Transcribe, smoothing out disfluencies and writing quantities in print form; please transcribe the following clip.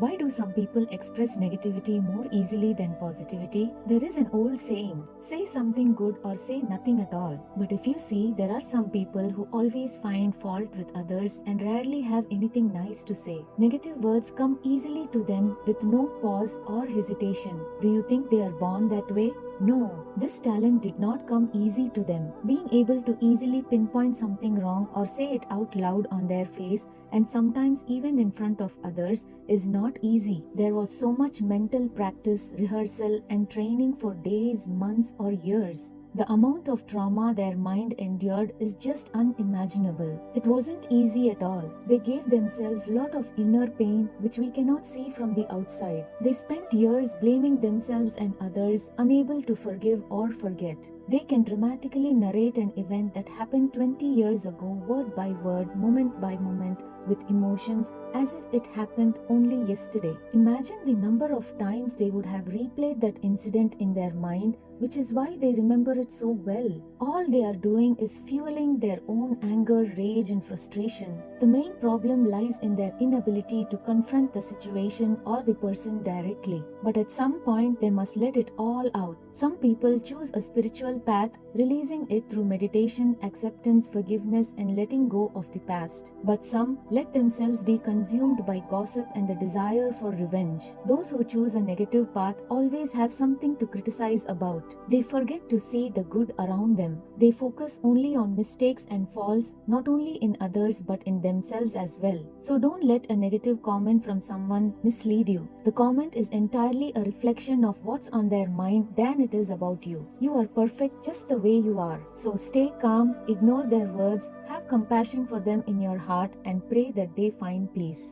Why do some people express negativity more easily than positivity? There is an old saying, say something good or say nothing at all. But if you see, there are some people who always find fault with others and rarely have anything nice to say. Negative words come easily to them with no pause or hesitation. Do you think they are born that way? No, this talent did not come easy to them. Being able to easily pinpoint something wrong or say it out loud on their face and sometimes even in front of others is not easy. There was so much mental practice, rehearsal, and training for days, months, or years. The amount of trauma their mind endured is just unimaginable. It wasn't easy at all. They gave themselves a lot of inner pain which we cannot see from the outside. They spent years blaming themselves and others, unable to forgive or forget. They can dramatically narrate an event that happened 20 years ago, word by word, moment by moment, with emotions as if it happened only yesterday. Imagine the number of times they would have replayed that incident in their mind, which is why they remember it so well. All they are doing is fueling their own anger, rage, and frustration. The main problem lies in their inability to confront the situation or the person directly. But at some point, they must let it all out. Some people choose a spiritual path, releasing it through meditation, acceptance, forgiveness, and letting go of the past. But some let themselves be consumed by gossip and the desire for revenge. Those who choose a negative path always have something to criticize about. They forget to see the good around them. They focus only on mistakes and faults, not only in others but in themselves as well. So don't let a negative comment from someone mislead you. The comment is entirely a reflection of what's on their mind than it is about you. You are perfect just the way you are. So stay calm, ignore their words, have compassion for them in your heart, and pray that they find peace.